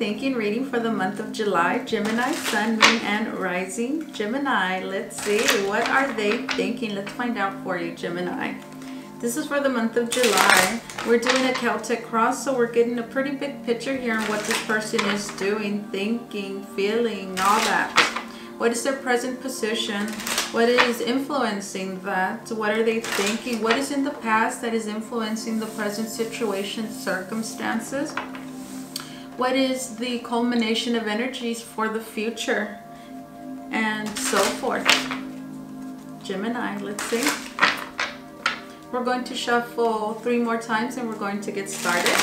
thinking reading for the month of July. Gemini, Sun, Moon, and Rising. Gemini, let's see. What are they thinking? Let's find out for you, Gemini. This is for the month of July. We're doing a Celtic cross, so we're getting a pretty big picture here on what this person is doing, thinking, feeling, all that. What is their present position? What is influencing that? What are they thinking? What is in the past that is influencing the present situation, circumstances? What is the culmination of energies for the future? And so forth. Gemini, let's see. We're going to shuffle 3 more times and we're going to get started.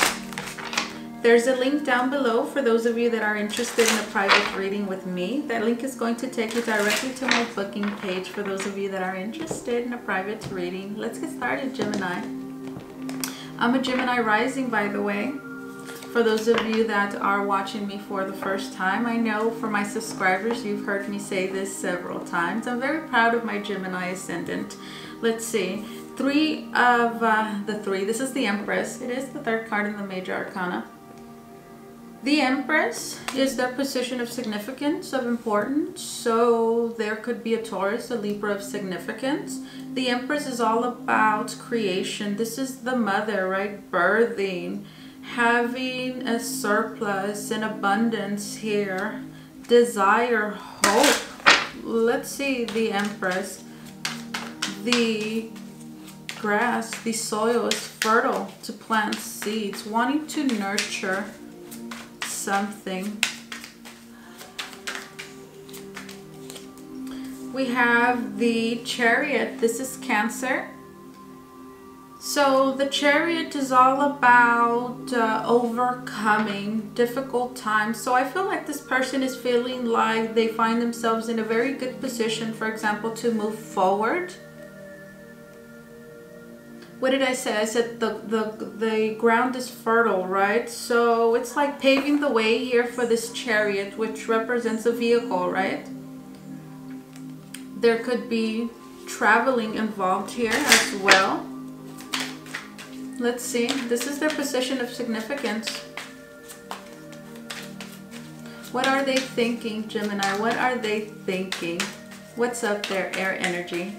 There's a link down below for those of you that are interested in a private reading with me. That link is going to take you directly to my booking page for those of you that are interested in a private reading. Let's get started, Gemini. I'm a Gemini rising, by the way. For those of you that are watching me for the first time, I know for my subscribers, you've heard me say this several times. I'm very proud of my Gemini ascendant. Let's see. 3 of the 3. This is the Empress. It is the 3rd card in the Major Arcana. The Empress is their position of significance, of importance. So there could be a Taurus, a Libra of significance. The Empress is all about creation. This is the mother, right? Birthing, having a surplus, an abundance here, desire, hope. Let's see the Empress. The grass, the soil is fertile to plant seeds, wanting to nurture something. We have the Chariot. This is Cancer. So the Chariot is all about overcoming difficult times. So I feel like this person is feeling like they find themselves in a very good position, for example, to move forward. What did I say? I said the ground is fertile, right? So it's like paving the way here for this Chariot, which represents a vehicle, right? There could be traveling involved here as well. Let's see. This is their position of significance. What are they thinking, Gemini? What are they thinking? What's up there, air energy?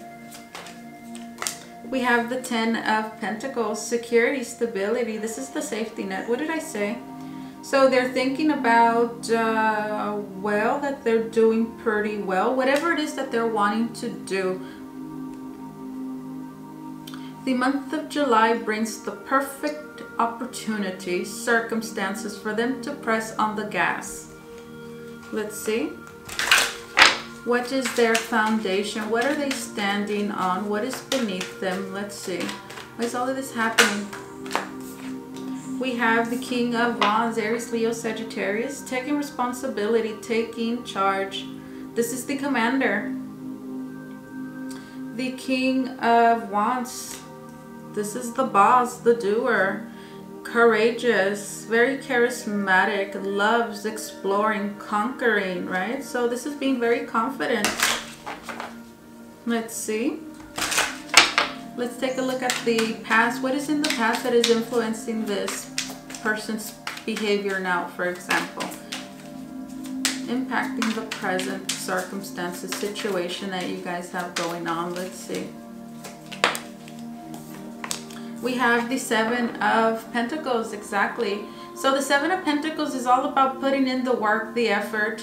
We have the 10 of Pentacles, security, stability. This is the safety net. What did I say? So they're thinking about, well, that they're doing pretty well. Whatever it is that they're wanting to do. The month of July brings the perfect opportunity, circumstances for them to press on the gas. Let's see. What is their foundation? What are they standing on? What is beneath them? Let's see. Why is all of this happening? We have the King of Wands, Aries, Leo, Sagittarius, taking responsibility, taking charge. This is the commander. The King of Wands. This is the boss, the doer. Courageous, very charismatic, loves exploring, conquering, right? So this is being very confident. Let's see. Let's take a look at the past. What is in the past that is influencing this person's behavior now, for example? Impacting the present circumstances, situation that you guys have going on. Let's see. We have the 7 of Pentacles, exactly. So the 7 of Pentacles is all about putting in the work, the effort.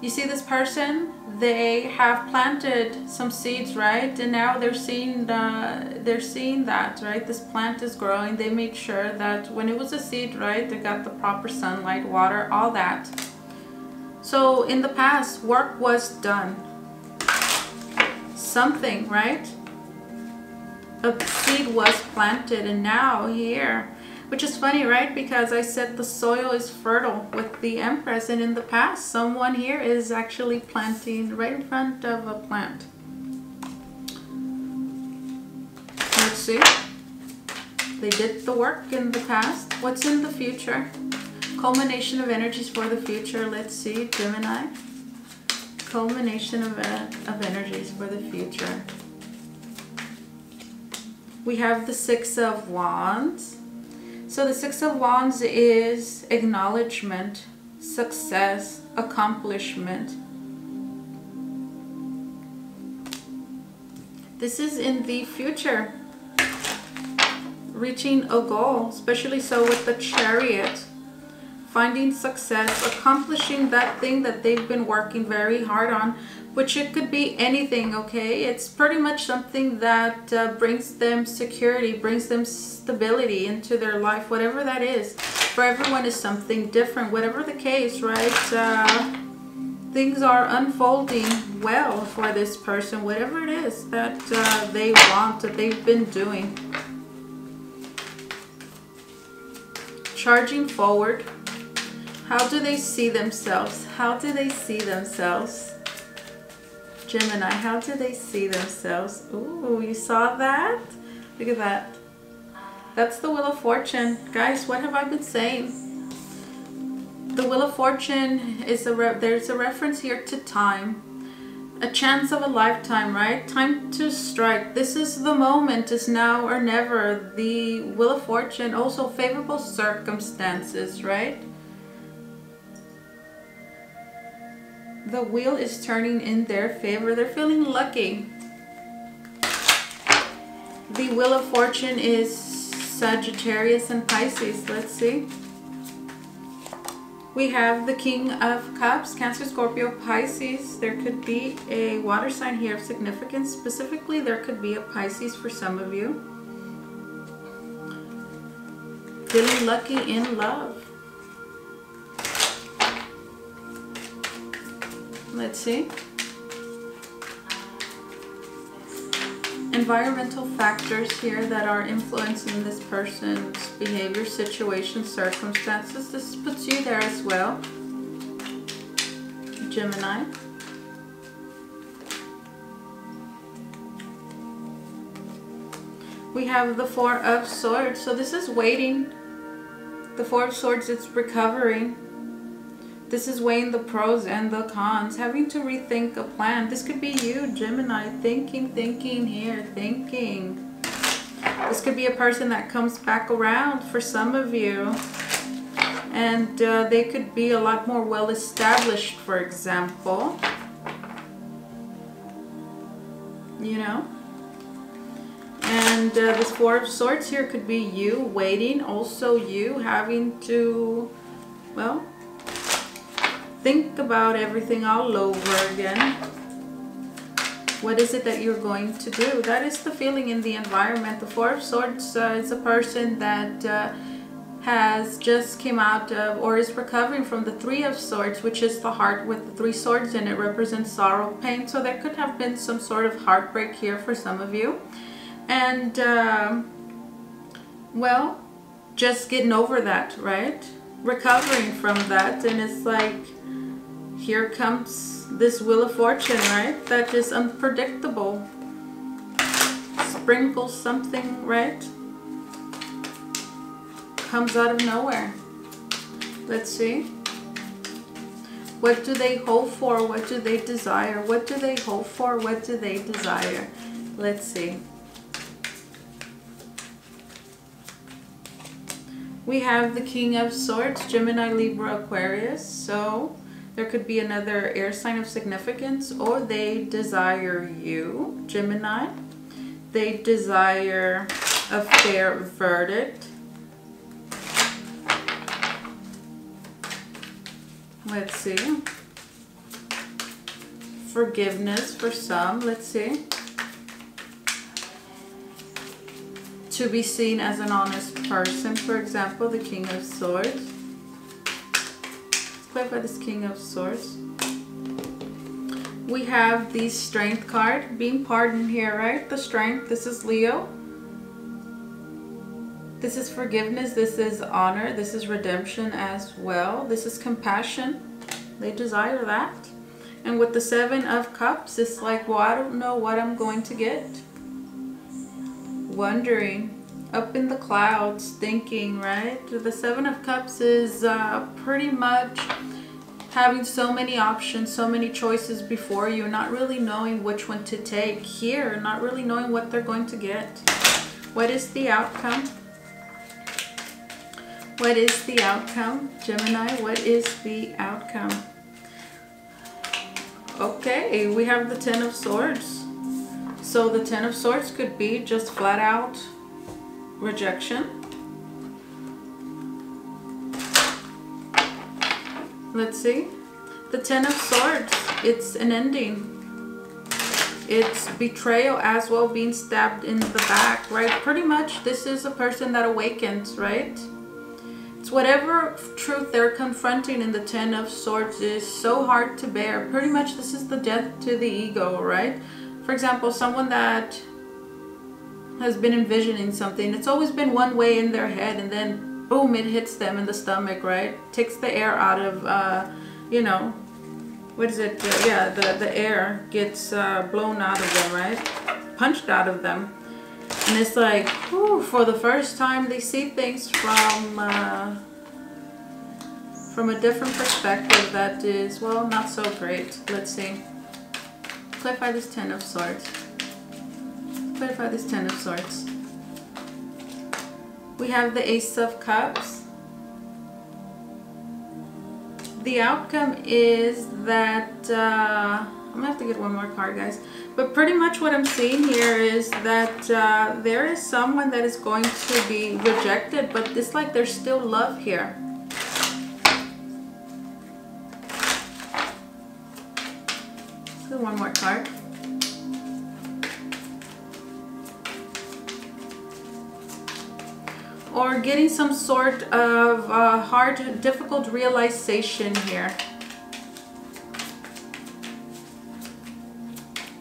You see this person? They have planted some seeds, right? And now they're seeing that, right? This plant is growing. They made sure that when it was a seed, right, they got the proper sunlight, water, all that. So in the past, work was done. Something, right? A seed was planted, and now here, which is funny, right? Because I said the soil is fertile with the Empress, and in the past, someone here is actually planting right in front of a plant. Let's see. They did the work in the past. What's in the future? Culmination of energies for the future. Let's see, Gemini. Culmination of energies for the future. We have the 6 of Wands. So the Six of Wands is acknowledgement, success, accomplishment. This is in the future, reaching a goal, especially so with the Chariot, finding success, accomplishing that thing that they've been working very hard on, which it could be anything, okay? It's pretty much something that brings them security, brings them stability into their life, whatever that is. For everyone is something different, whatever the case, right? Things are unfolding well for this person, whatever it is that they want, that they've been doing. Charging forward. How do they see themselves? How do they see themselves? Gemini, how do they see themselves? Ooh, you saw that? Look at that. That's the Wheel of Fortune. Guys, what have I been saying? The Wheel of Fortune is there's a reference here to time. A chance of a lifetime, right? Time to strike. This is the moment, is now or never. The Wheel of Fortune, also favorable circumstances, right? The wheel is turning in their favor. They're feeling lucky. The Wheel of Fortune is Sagittarius and Pisces. Let's see. We have the King of Cups, Cancer, Scorpio, Pisces. There could be a water sign here of significance. Specifically, there could be a Pisces for some of you. Feeling lucky in love. Let's see. Environmental factors here that are influencing this person's behavior, situation, circumstances. This puts you there as well, Gemini. We have the Four of Swords. So this is waiting. The Four of Swords, it's recovering. This is weighing the pros and the cons, having to rethink a plan. This could be you, Gemini, thinking here, thinking. This could be a person that comes back around for some of you. And they could be a lot more well established, for example. You know? And this Four of Swords here could be you waiting. Also you having to, well, think about everything all over again. What is it that you're going to do? That is the feeling in the environment. The Four of Swords is a person that has just came out of or is recovering from the Three of Swords, which is the heart with the three swords, and it represents sorrow, pain. So there could have been some sort of heartbreak here for some of you. And, well, just getting over that, right? Recovering from that. And it's like, here comes this Wheel of Fortune, right? That is unpredictable. Sprinkles something, right? Comes out of nowhere. Let's see. What do they hope for? What do they desire? What do they hope for? What do they desire? Let's see. We have the King of Swords, Gemini, Libra, Aquarius. So there could be another air sign of significance, or they desire you, Gemini. They desire a fair verdict. Let's see. Forgiveness for some. Let's see. To be seen as an honest person, for example, the King of Swords. Play by this King of Swords. We have the Strength card, being pardoned here, right? The Strength, this is Leo. This is forgiveness, this is honor, this is redemption as well. This is compassion. They desire that. And with the Seven of Cups, it's like, well, I don't know what I'm going to get. Wondering, up in the clouds, thinking, right? The Seven of Cups is pretty much having so many options, so many choices before you, not really knowing which one to take here, not really knowing what they're going to get. What is the outcome? What is the outcome, Gemini? What is the outcome? Okay, we have the Ten of Swords. So the Ten of Swords could be just flat out rejection. Let's see. The Ten of Swords, it's an ending. It's betrayal as well, being stabbed in the back, right? Pretty much this is a person that awakens, right? It's whatever truth they're confronting in the Ten of Swords is so hard to bear. Pretty much this is the death to the ego, right? For example, someone that has been envisioning something, it's always been one way in their head, and then boom, it hits them in the stomach, right? Takes the air out of, you know, what is it? Yeah, the air gets blown out of them, right? Punched out of them. And it's like, whew, for the first time they see things from a different perspective that is, well, not so great. Let's see. Clarify this Ten of Swords. Clarify this Ten of Swords. We have the Ace of Cups. The outcome is that, I'm gonna have to get one more card, guys. But pretty much what I'm seeing here is that there is someone that is going to be rejected, but it's like there's still love here. Let's do one more card. Or getting some sort of hard, difficult realization here.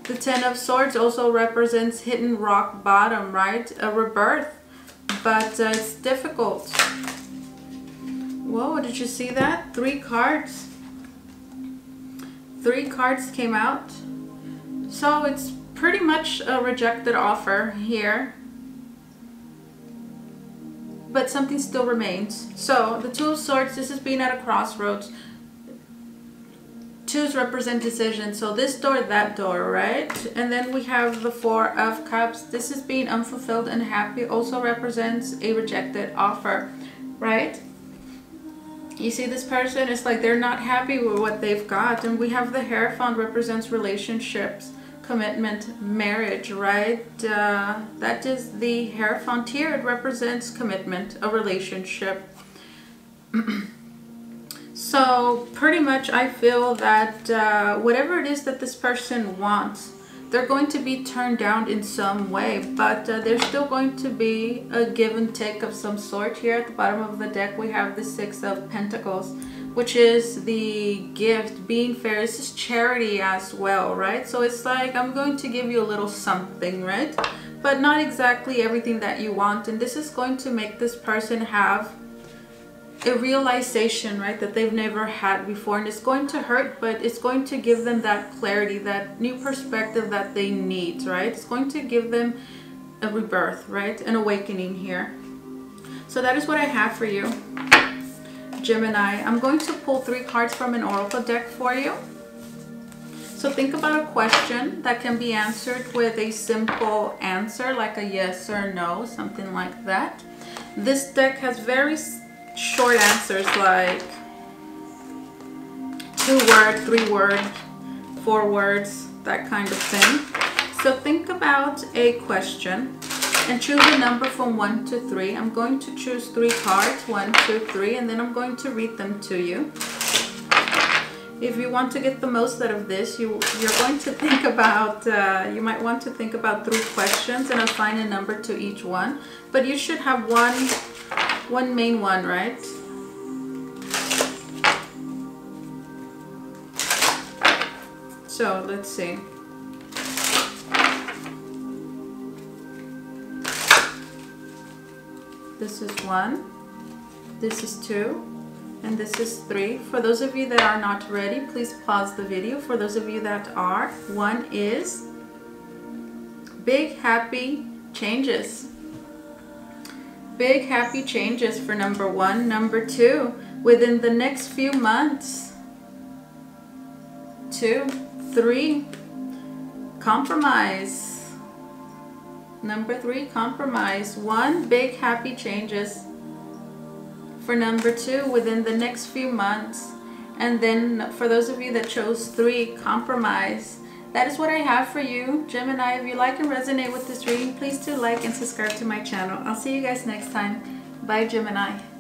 The Ten of Swords also represents hitting rock bottom, right? A rebirth, but it's difficult. Whoa, did you see that? 3 cards. 3 cards came out. So it's pretty much a rejected offer here. But something still remains. So the Two of Swords, this is being at a crossroads. Twos represent decision. So this door, that door, right? And then we have the Four of Cups. This is being unfulfilled and happy. Also represents a rejected offer, right? You see this person, it's like they're not happy with what they've got. And we have the Hierophant, represents relationships, commitment, marriage, right? That is the Hierophant here. It represents commitment, a relationship. So pretty much I feel that whatever it is that this person wants, they're going to be turned down in some way, but there's still going to be a give and take of some sort. Here at the bottom of the deck we have the Six of Pentacles, which is the gift, being fair. This is charity as well, right? So it's like, I'm going to give you a little something, right? But not exactly everything that you want. And this is going to make this person have a realization, right, that they've never had before. And it's going to hurt, but it's going to give them that clarity, that new perspective that they need, right? It's going to give them a rebirth, right? An awakening here. So that is what I have for you, Gemini. I'm going to pull 3 cards from an oracle deck for you. So think about a question that can be answered with a simple answer, like a yes or no, something like that. This deck has very short answers, like 2 words, 3 words, 4 words, that kind of thing. So think about a question and choose a number from 1 to 3. I'm going to choose 3 cards, 1, 2, 3, and then I'm going to read them to you. If you want to get the most out of this, you're going to think about, you might want to think about 3 questions and assign a number to each one. But you should have one main one, right? So let's see. This is 1, this is 2, and this is 3. For those of you that are not ready, please pause the video. For those of you that are, 1 is big happy changes. Big happy changes for number 1. Number 2, within the next few months. 2, 3, compromise. Number 3, compromise. 1, big happy changes For number 2, within the next few months. And then for those of you that chose 3, compromise. That is what I have for you, Gemini. If you like and resonate with this reading, please do like and subscribe to my channel. I'll see you guys next time. Bye, Gemini.